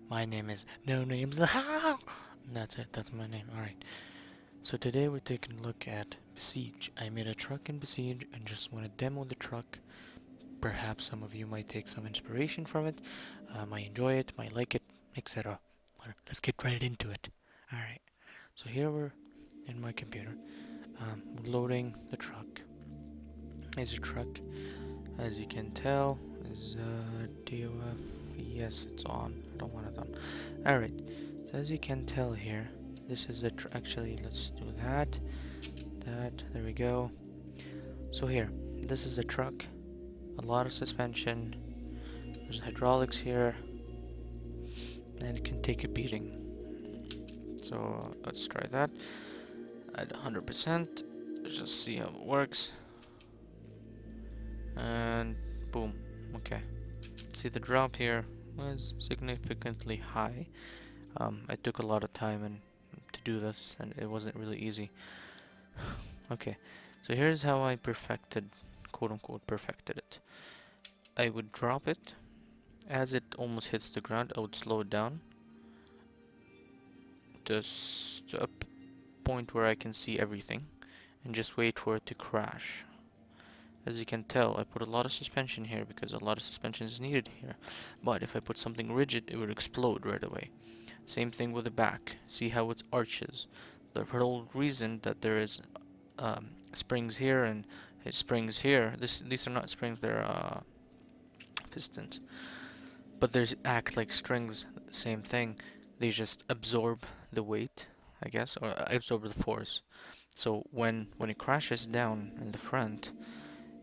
My name is No Names. That's it, that's my name. Alright. So today we're taking a look at Besiege. I made a truck in Besiege and just want to demo the truck. Perhaps some of you might take some inspiration from it, might enjoy it, might like it, etc. Let's get right into it. Alright. So here we're in my computer, loading the truck. Is a truck, as you can tell, is DOF. Yes, it's on. I don't want it on. Alright. So as you can tell here, this is the actually, let's do that. There we go. So here, this is the truck. A lot of suspension. There's hydraulics here, and it can take a beating. So let's try that at 100%. Let's just see how it works. And boom. Okay. See, the drop here was significantly high. I took a lot of time to do this, and it wasn't really easy. Okay, so here's how I perfected, quote unquote, perfected it. I would drop it. As it almost hits the ground, I would slow it down just to a point where I can see everything and just wait for it to crash. As you can tell, I put a lot of suspension here because a lot of suspension is needed here. But if I put something rigid, it would explode right away. Same thing with the back. See how it arches. The whole reason that there is springs here and springs here. These are not springs; they're pistons. But there's act like strings. Same thing. They just absorb the weight, I guess, or absorb the force. So when it crashes down in the front,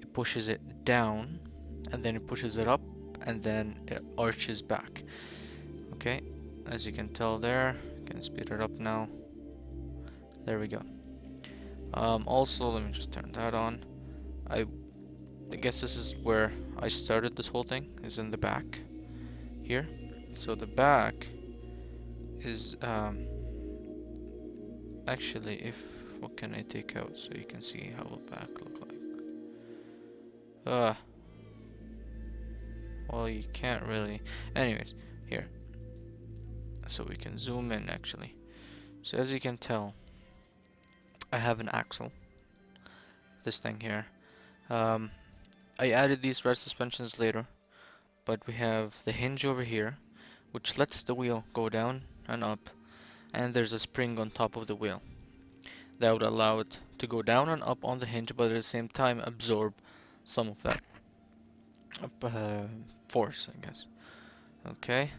it pushes it down, and then it pushes it up, and then it arches back. Okay, as you can tell there, can speed it up now. There we go. Also, let me just turn that on. I I guess this is where I started this whole thing, is in the back here. So the back is actually, if what can I take out so you can see how the back look like? Uh, well, you can't really. Anyways, here, so we can zoom in actually. So as you can tell, I have an axle, this thing here. Um, I added these red suspensions later, but we have the hinge over here, which lets the wheel go down and up, and there's a spring on top of the wheel that would allow it to go down and up on the hinge, but at the same time absorb some of that uh, force, I guess. Okay.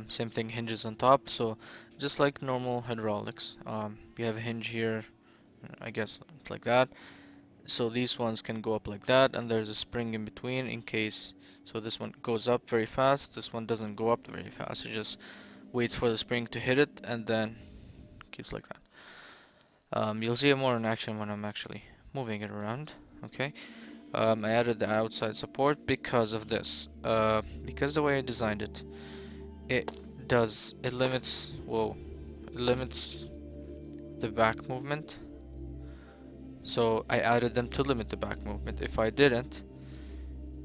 Same thing, hinges on top. So just like normal hydraulics, you have a hinge here, I guess like that. So these ones can go up like that, and there's a spring in between in case. So this one goes up very fast. This one doesn't go up very fast. It just waits for the spring to hit it, and then keeps like that. You'll see it more in action when I'm actually moving it around. Okay. I added the outside support because of this. Because the way I designed it, it limits, whoa, it limits the back movement. So I added them to limit the back movement. If I didn't,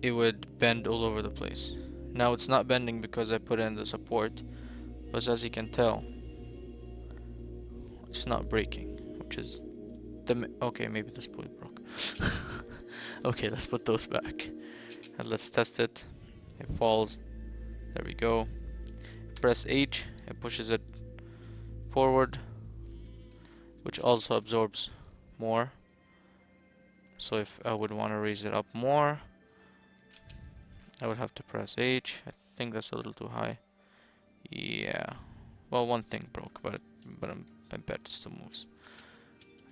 it would bend all over the place. Now it's not bending because I put in the support, but as you can tell, it's not breaking, which is okay, maybe the spool broke. Okay, let's put those back. And let's test it. It falls. There we go. Press H, it pushes it forward, which also absorbs more. So if I would want to raise it up more, I would have to press H. I think that's a little too high. Yeah. Well, one thing broke, I bet it still moves.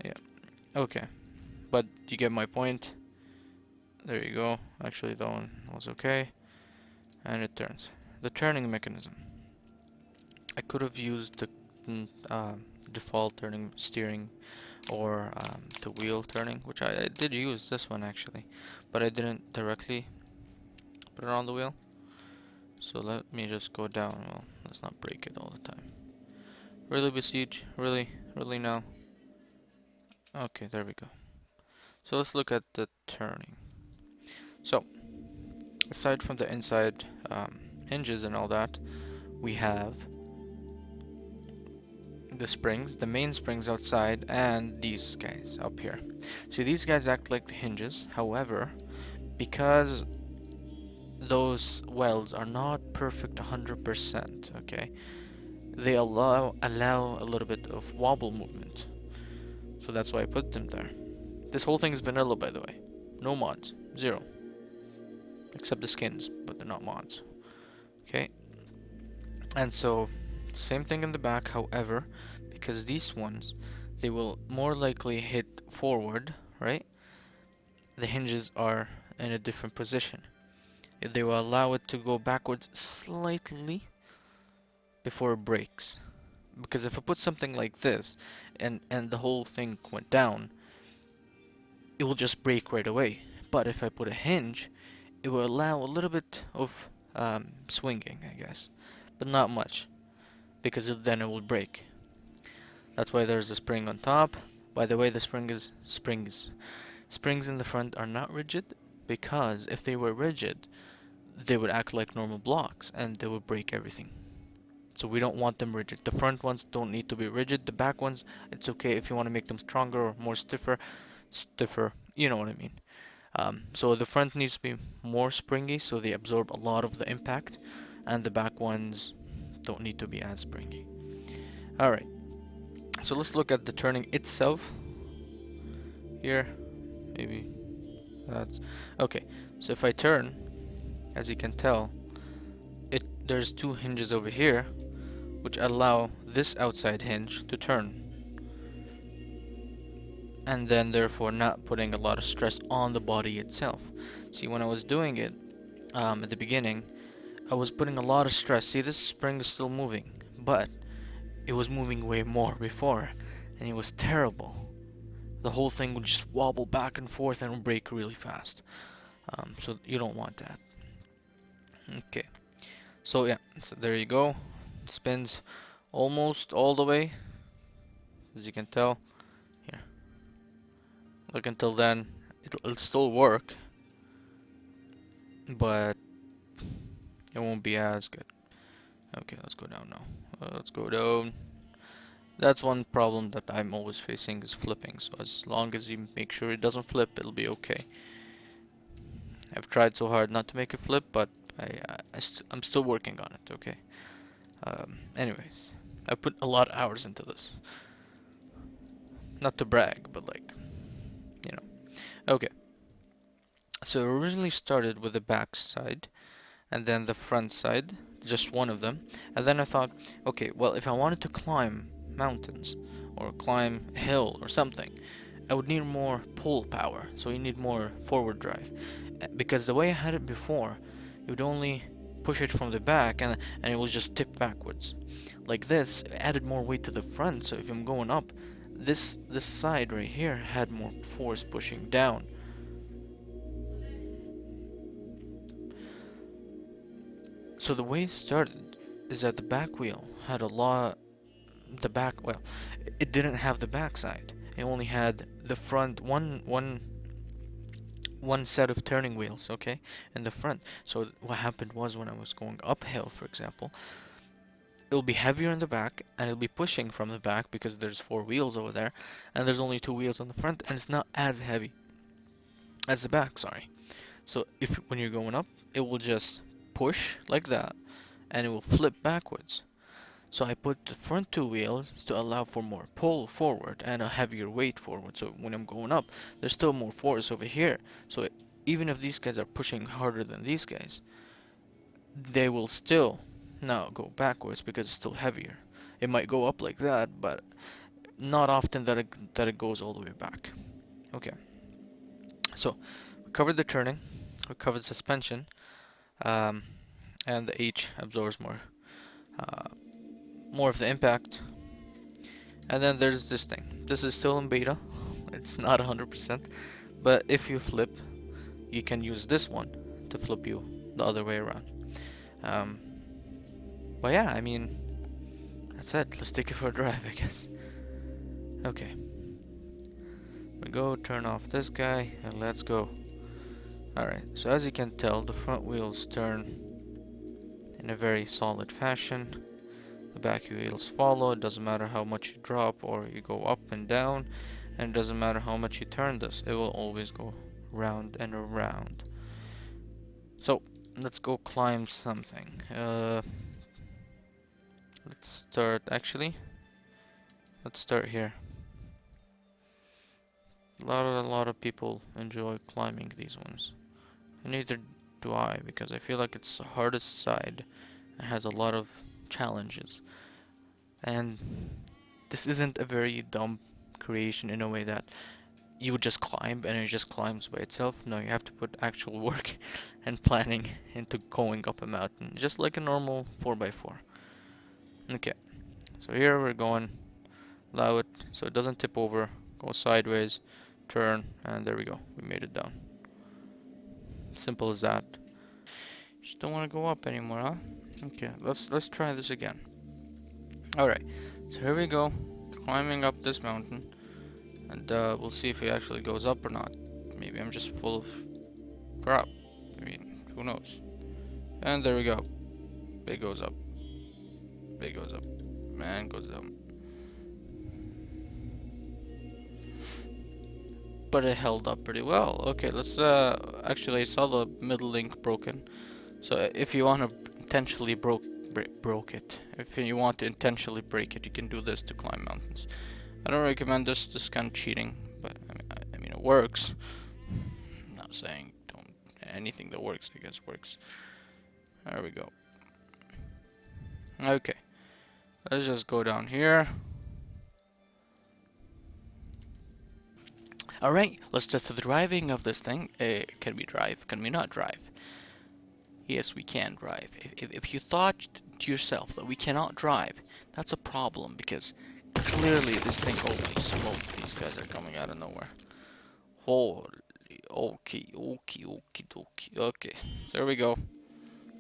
Yeah. Okay. But you get my point. There you go. Actually, that one was okay. And it turns. The turning mechanism. I could have used the default turning steering or the wheel turning, which I did use this one actually, but I didn't directly put it on the wheel. So let me just go down. Well, let's not break it all the time. Really, Besiege? Really? Really now? Okay, there we go. So let's look at the turning. So, aside from the inside hinges and all that, we have the springs, the main springs outside, and these guys up here. See, these guys act like the hinges. However, because those welds are not perfect 100%, okay, they allow a little bit of wobble movement. So that's why I put them there. This whole thing is vanilla, by the way. No mods. Zero. Except the skins, but they're not mods. Okay. And so, same thing in the back, however, because these ones, they will more likely hit forward, right? The hinges are in a different position. They will allow it to go backwards slightly before it breaks. Because if I put something like this, and the whole thing went down, it will just break right away. But if I put a hinge, it will allow a little bit of swinging, I guess, but not much, because then it will break. That's why there's a spring on top. By the way, the springs in the front are not rigid, because if they were rigid, they would act like normal blocks and they would break everything. So we don't want them rigid. The front ones don't need to be rigid. The back ones, it's okay if you want to make them stronger or more stiffer. You know what I mean. So the front needs to be more springy, so they absorb a lot of the impact, and the back ones don't need to be as springy. Alright, so let's look at the turning itself. Here, maybe that's okay. So if I turn, as you can tell, there's two hinges over here, which allow this outside hinge to turn, and then therefore not putting a lot of stress on the body itself. See, when I was doing it at the beginning, I was putting a lot of stress. See, this spring is still moving, but it was moving way more before, and it was terrible. The whole thing would just wobble back and forth and break really fast. So you don't want that. Okay, so yeah, so there you go. It spins almost all the way, as you can tell. Here, look, until then, it'll still work, but it won't be as good. Okay, let's go down now. Let's go down. That's one problem that I'm always facing is flipping. So as long as you make sure it doesn't flip, it'll be okay. I've tried so hard not to make it flip, but I'm still working on it, okay? Anyways, I put a lot of hours into this. Not to brag, but like, you know. Okay, so it originally started with the back side, and then the front side, just one of them. And then I thought, okay, well, if I wanted to climb mountains, or climb a hill or something, I would need more pull power, so you need more forward drive. Because the way I had it before, you would only push it from the back and it will just tip backwards. Like this, it added more weight to the front, so if I'm going up, this side right here had more force pushing down. So the way it started is that the back wheel had a lot, well, it didn't have the back side. It only had the front, one set of turning wheels, okay, in the front. So what happened was when I was going uphill, for example, it'll be heavier in the back and it'll be pushing from the back because there's four wheels over there and there's only two wheels on the front and it's not as heavy as the back, sorry. So if when you're going up, it will just push like that and it will flip backwards. So I put the front two wheels to allow for more pull forward and a heavier weight forward. So when I'm going up, there's still more force over here. So even if these guys are pushing harder than these guys, they will still not go backwards because it's still heavier. It might go up like that, but not often that it goes all the way back. Okay, so we covered the turning, we covered suspension, um, and the H absorbs uh, more of the impact. And then there's this thing. This is still in beta. It's not 100%, but if you flip, you can use this one to flip you the other way around. Um, but yeah, I mean, that's it. Let's take it for a drive, I guess. Okay. We go, turn off this guy, and let's go. Alright, so as you can tell, the front wheels turn in a very solid fashion. The back wheels follow. It doesn't matter how much you drop or you go up and down, and it doesn't matter how much you turn this, it will always go round and around. So let's go climb something. Let's start actually. Let's start here. A lot of people enjoy climbing these ones. And neither do I, because I feel like it's the hardest side and has a lot of challenges. And this isn't a very dumb creation in a way that you would just climb and it just climbs by itself. No, you have to put actual work and planning into going up a mountain, just like a normal 4x4. Okay, so here we're going, allow it so it doesn't tip over, go sideways, turn, and there we go. We made it down. Simple as that. Just don't want to go up anymore, huh? Okay, let's try this again. Alright, so here we go, climbing up this mountain, and we'll see if it actually goes up or not. Maybe I'm just full of crap. I mean, who knows? And there we go. It goes up. It goes up. And goes down. But it held up pretty well. Okay, let's actually I saw the middle link broken. So if you want to intentionally broke it. If you want to intentionally break it, you can do this to climb mountains. I don't recommend this. This is kind of cheating, but I mean it works. I'm not saying don't. Anything that works, I guess, works. There we go. Okay, let's just go down here. Alright, let's test the driving of this thing. Can we drive? Can we not drive? Yes, we can drive. If you thought to yourself that we cannot drive, that's a problem because clearly this thing. Holy smoke, these guys are coming out of nowhere. Holy, okay. Okay, so there we go.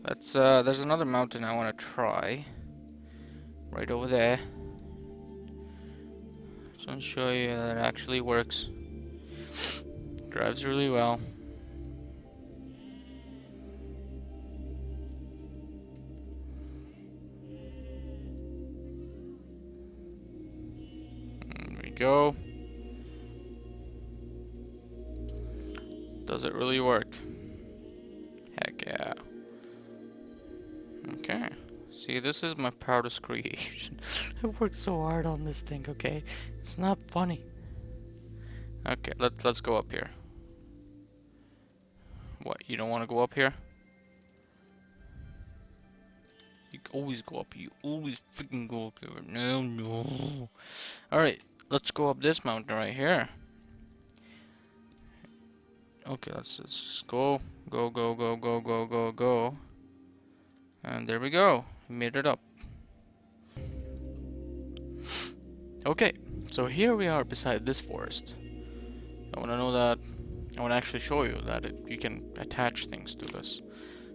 Let's, there's another mountain I want to try. Right over there. Just want to show you that it actually works. Drives really well. There we go. Does it really work? Heck yeah. Okay. See, this is my proudest creation. I worked so hard on this thing, okay? It's not funny. Okay, let's go up here. What, you don't want to go up here? You always go up. You always freaking go up here. No. Alright, let's go up this mountain right here. Okay, let's just go. Go. And there we go. We made it up. Okay, so here we are beside this forest. I want to know that. I want to actually show you that you can attach things to this.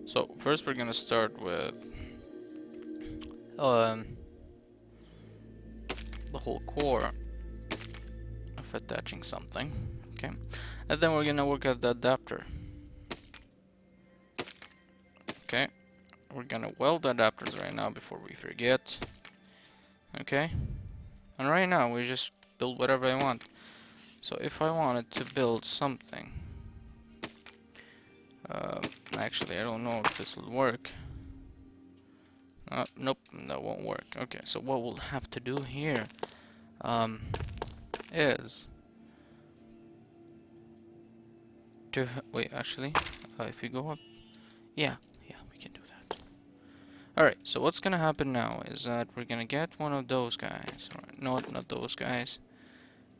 So first we're gonna start with the whole core of attaching something. Okay, and then we're gonna work at the adapter. Okay, we're gonna weld the adapters right now before we forget. Okay, and right now we just build whatever I want. So if I wanted to build something, actually I don't know if this will work. Nope, that won't work. Okay, so what we'll have to do here is to wait. Actually, if we go up, yeah, we can do that. All right. So what's gonna happen now is that we're gonna get one of those guys. Right? No, not those guys.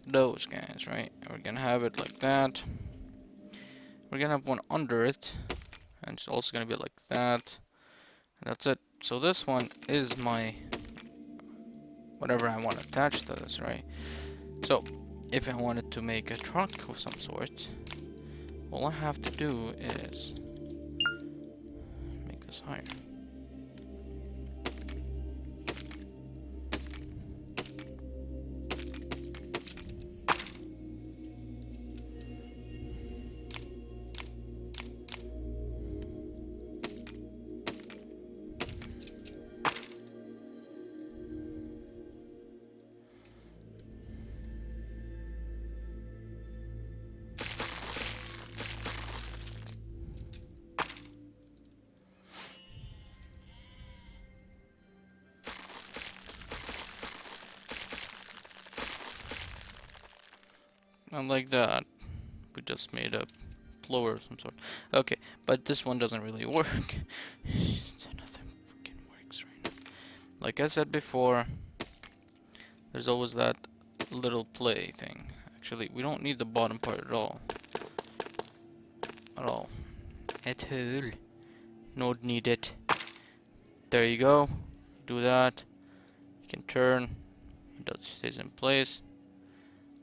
Those guys, right? And we're gonna have it like that. We're gonna have one under it, and it's also gonna be like that. And that's it. So this one is my whatever I want to attach to this, right? So if I wanted to make a truck of some sort, all I have to do is make this higher. And like that, we just made a blower of some sort. Okay, but this one doesn't really work. Nothing freaking works right now. Like I said before, there's always that little play thing. Actually, we don't need the bottom part at all. At all. At all. No need it. There you go. Do that. You can turn. That stays in place.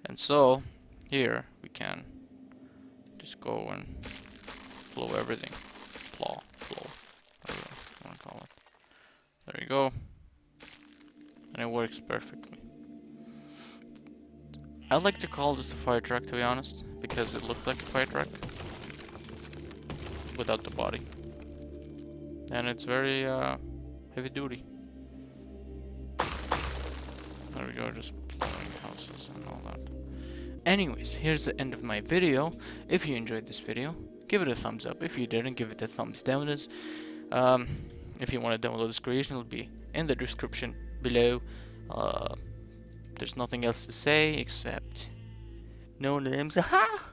And so, here we can just go and blow everything. Blow. Whatever you want to call it. There you go. And it works perfectly. I like to call this a fire truck, to be honest, because it looked like a fire truck without the body. And it's very heavy duty. There we go, just blowing houses and all that. Anyways, here's the end of my video. If you enjoyed this video, give it a thumbs up. If you didn't, give it a thumbs down. If you want to download this creation, it'll be in the description below. There's nothing else to say except no names. Aha!